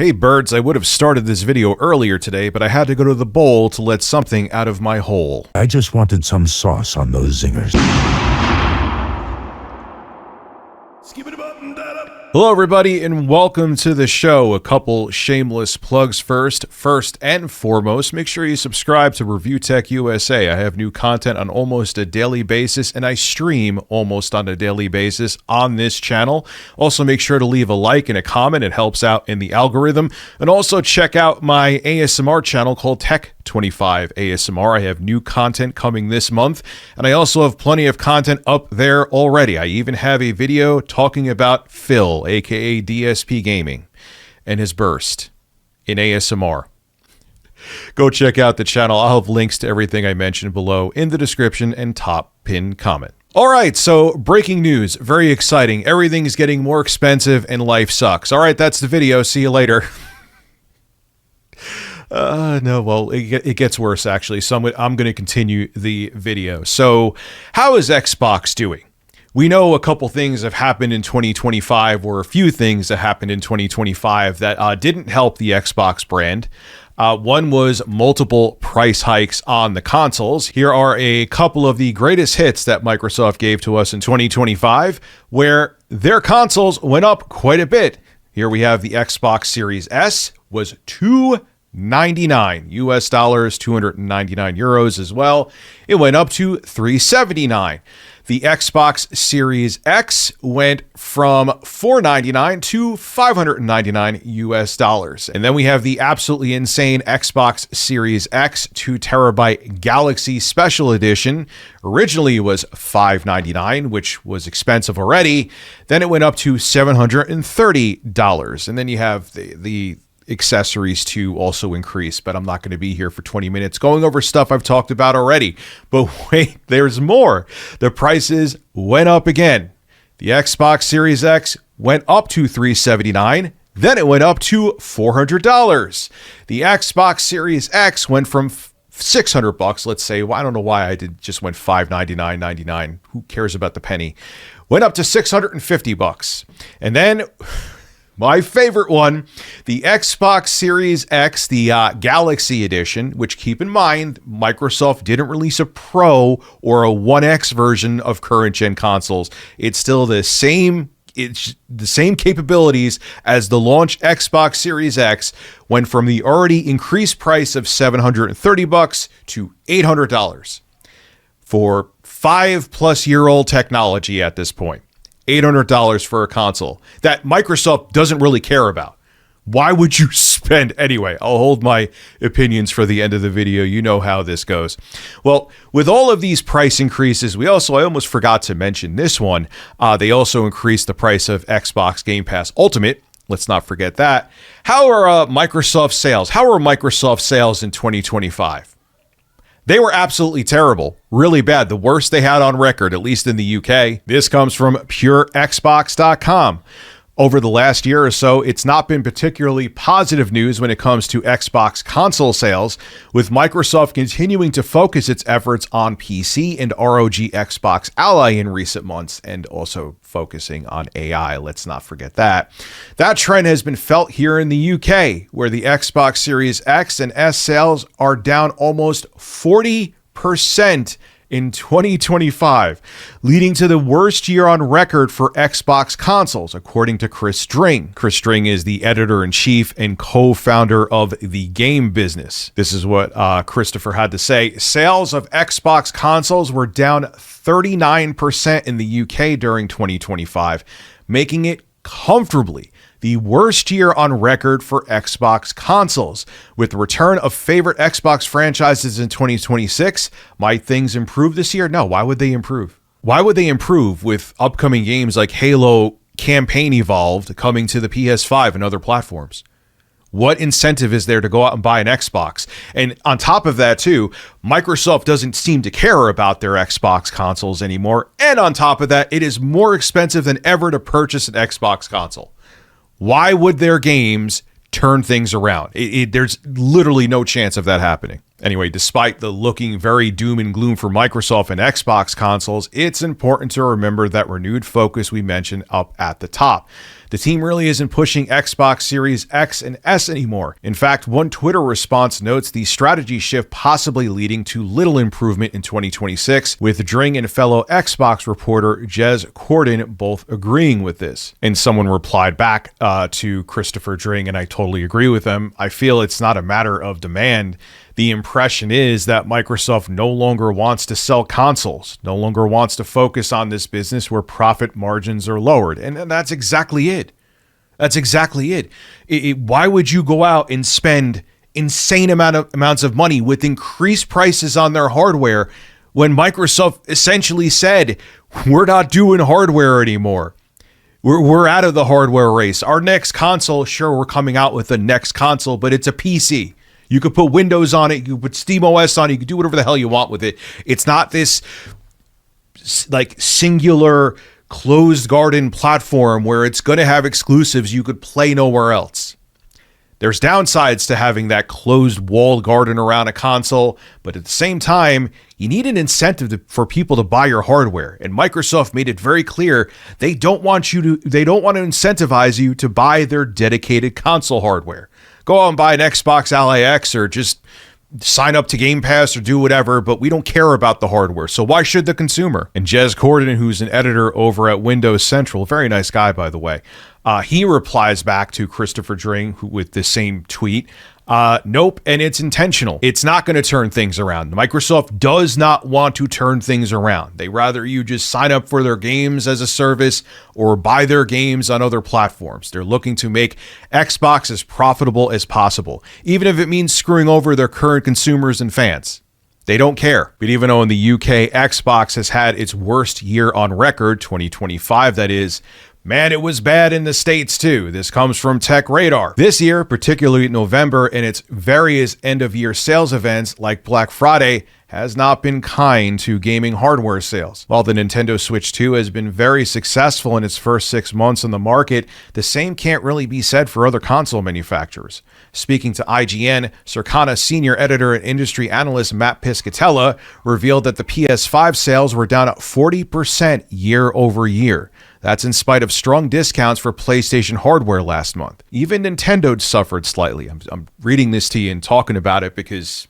Hey birds, I would have started this video earlier today, but I had to go to the bowl to let something out of my hole. I just wanted some sauce on those zingers. Hello everybody and welcome to the show. A couple shameless plugs first. First and foremost, make sure you subscribe to Review Tech USA. I have new content on almost a daily basis and I stream almost on a daily basis on this channel. Also make sure to leave a like and a comment. It helps out in the algorithm. And also check out my ASMR channel called Tech 25 ASMR. I have new content coming this month, and I also have plenty of content up there already. I even have a video talking about Phil, aka DSP Gaming, and his burst in ASMR. Go check out the channel. I'll have links to everything I mentioned below in the description and top pinned comment. All right, so breaking news, very exciting. Everything's getting more expensive and life sucks. All right, that's the video. See you later. No, well, it gets worse, actually. So I'm going to continue the video. So how is Xbox doing? We know a couple things have happened in 2025, or a few things that happened in 2025 that didn't help the Xbox brand. One was multiple price hikes on the consoles. Here are a couple of the greatest hits that Microsoft gave to us in 2025, where their consoles went up quite a bit. Here we have the Xbox Series S was $299 US dollars, 299 euros as well. It went up to $379. The Xbox Series X went from $499 to $599 US dollars. And then we have the absolutely insane Xbox Series X 2 terabyte Galaxy Special Edition. Originally it was $599, which was expensive already. Then it went up to $730. And then you have the accessories to also increase, but I'm not going to be here for 20 minutes going over stuff I've talked about already. But wait, there's more. The prices went up again. The Xbox Series X went up to $379. Then it went up to $400. The Xbox Series X went from $600, let's say. Well, I don't know why I just went $599.99. Who cares about the penny? Went up to $650. And then my favorite one, the Xbox Series X, the Galaxy Edition, which, keep in mind, Microsoft didn't release a Pro or a 1X version of current-gen consoles. It's still the same capabilities as the launch Xbox Series X, went from the already increased price of $730 to $800 for 5-plus-year-old technology at this point. $800 for a console that Microsoft doesn't really care about. Why would you spend anyway? I'll hold my opinions for the end of the video. You know how this goes. Well, with all of these price increases, I almost forgot to mention this one. They also increased the price of Xbox Game Pass Ultimate. Let's not forget that. How are Microsoft sales? How are Microsoft sales in 2025? They were absolutely terrible, really bad, the worst they had on record, at least in the UK. This comes from purexbox.com. Over the last year or so, it's not been particularly positive news when it comes to Xbox console sales, with Microsoft continuing to focus its efforts on PC and ROG Xbox Ally in recent months, and also focusing on AI. Let's not forget that. That trend has been felt here in the UK, where the Xbox Series X and S sales are down almost 40% in 2025, leading to the worst year on record for Xbox consoles, according to Chris Dring. Chris Dring is the editor-in-chief and co-founder of The Game Business. This is what Christopher had to say. Sales of Xbox consoles were down 39% in the UK during 2025, making it comfortably the worst year on record for Xbox consoles. With the return of favorite Xbox franchises in 2026, might things improve this year? No, why would they improve? Why would they improve with upcoming games like Halo Campaign Evolved coming to the PS5 and other platforms? What incentive is there to go out and buy an Xbox? And on top of that, too, Microsoft doesn't seem to care about their Xbox consoles anymore. And on top of that, it is more expensive than ever to purchase an Xbox console. Why would their games turn things around? There's literally no chance of that happening. Anyway, despite the looking very doom and gloom for Microsoft and Xbox consoles, it's important to remember that renewed focus we mentioned up at the top. The team really isn't pushing Xbox Series X and S anymore. In fact, one Twitter response notes the strategy shift possibly leading to little improvement in 2026, with Dring and fellow Xbox reporter Jez Corden both agreeing with this. And someone replied back to Christopher Dring, and I totally agree with them. I feel it's not a matter of demand. The impression is that Microsoft no longer wants to sell consoles, no longer wants to focus on this business where profit margins are lowered. And that's exactly it. That's exactly it. Why would you go out and spend insane amounts of money with increased prices on their hardware when Microsoft essentially said, we're not doing hardware anymore? We're out of the hardware race. Our next console, sure, we're coming out with the next console, but it's a PC. You could put Windows on it. You could put SteamOS on it. You could do whatever the hell you want with it. It's not this like singular closed garden platform where it's going to have exclusives you could play nowhere else. There's downsides to having that closed walled garden around a console, but at the same time, you need an incentive for people to buy your hardware. And Microsoft made it very clear they don't want to incentivize you to buy their dedicated console hardware. Go out and buy an Xbox Ally X or just sign up to Game Pass or do whatever, but we don't care about the hardware. So why should the consumer? And Jez Corden, who's an editor over at Windows Central, very nice guy, by the way, he replies back to Christopher Dring with the same tweet. Nope, and it's intentional. It's not going to turn things around. Microsoft does not want to turn things around. They rather you just sign up for their games as a service or buy their games on other platforms. They're looking to make Xbox as profitable as possible, even if it means screwing over their current consumers and fans. They don't care. But even though in the UK, Xbox has had its worst year on record, 2025 that is, man, it was bad in the States too. This comes from Tech Radar. This year, particularly in November, and its various end-of-year sales events like Black Friday has not been kind to gaming hardware sales. While the Nintendo Switch 2 has been very successful in its first 6 months on the market, the same can't really be said for other console manufacturers. Speaking to IGN, Circana senior editor and industry analyst Matt Piscatella revealed that the PS5 sales were down 40% year over year. That's in spite of strong discounts for PlayStation hardware last month. Even Nintendo suffered slightly. I'm reading this to you and talking about it because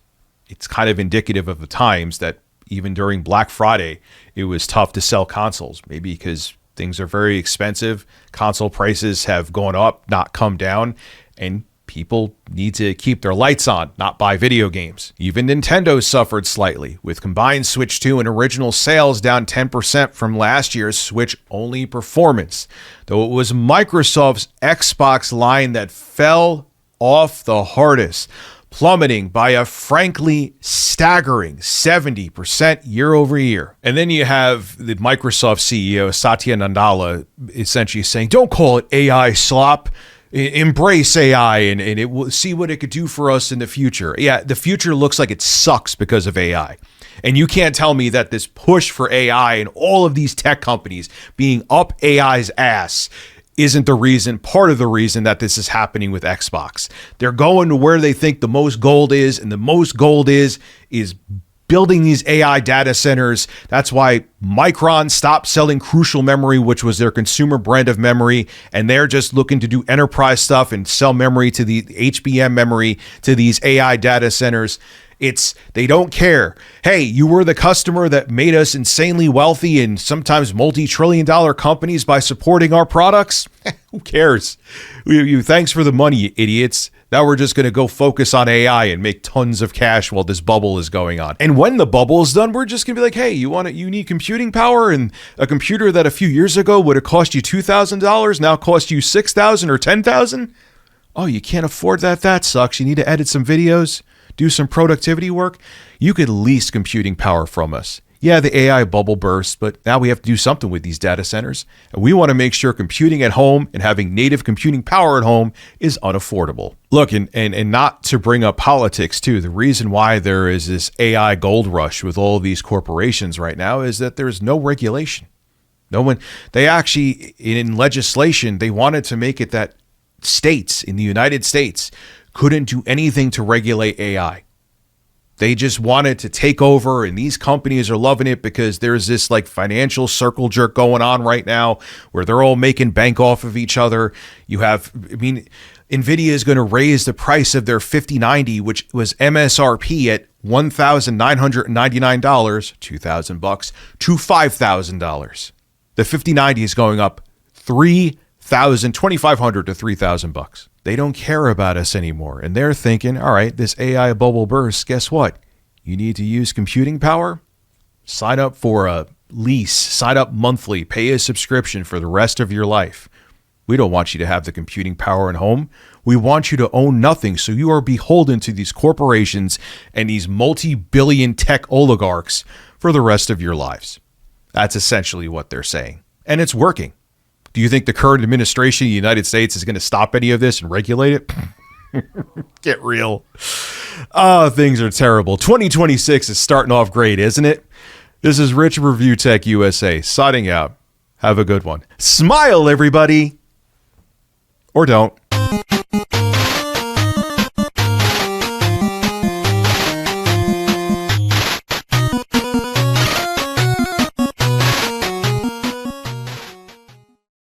it's kind of indicative of the times that even during Black Friday, it was tough to sell consoles. Maybe because things are very expensive. Console prices have gone up, not come down. And people need to keep their lights on, not buy video games. Even Nintendo suffered slightly, with combined Switch 2 and original sales down 10% from last year's Switch-only performance. Though it was Microsoft's Xbox line that fell off the hardest, plummeting by a frankly staggering 70% year over year. And then you have the Microsoft CEO, Satya Nadella, essentially saying, don't call it AI slop. Embrace AI and it will see what it could do for us in the future. Yeah, the future looks like it sucks because of AI. And you can't tell me that this push for AI and all of these tech companies being up AI's ass isn't the reason, part of the reason that this is happening with Xbox. They're going to where they think the most gold is, and the most gold is building these AI data centers. That's why Micron stopped selling Crucial Memory, which was their consumer brand of memory, and they're just looking to do enterprise stuff and sell memory to the HBM memory to these AI data centers. They don't care. Hey, you were the customer that made us insanely wealthy and sometimes multi-trillion-dollar companies by supporting our products. Who cares? Thanks for the money, you idiots. Now we're just going to go focus on AI and make tons of cash while this bubble is going on. And when the bubble is done, we're just going to be like, hey, you need computing power, and a computer that a few years ago would have cost you $2,000 now cost you $6,000 or $10,000? Oh, you can't afford that? That sucks. You need to edit some videos, do some productivity work. You could lease computing power from us. Yeah, the AI bubble burst, but now we have to do something with these data centers. And we want to make sure computing at home and having native computing power at home is unaffordable. Look, and not to bring up politics too, the reason why there is this AI gold rush with all of these corporations right now is that there's no regulation. No one, they actually, in legislation, they wanted to make it that states in the United States couldn't do anything to regulate AI. They just wanted to take over, and these companies are loving it because there's this like financial circle jerk going on right now where they're all making bank off of each other. You have, NVIDIA is going to raise the price of their 5090, which was MSRP at $1,999, $2,000 to $5,000. The 5090 is going up $2,500 to $3,000. They don't care about us anymore. And they're thinking, all right, this AI bubble burst, guess what? You need to use computing power? Sign up for a lease, sign up monthly, pay a subscription for the rest of your life. We don't want you to have the computing power at home. We want you to own nothing, so you are beholden to these corporations and these multi-billion tech oligarchs for the rest of your lives. That's essentially what they're saying. And it's working. Do you think the current administration of the United States is going to stop any of this and regulate it? Get real. Things are terrible. 2026 is starting off great, isn't it? This is Rich of Review Tech USA signing out. Have a good one. Smile, everybody. Or don't.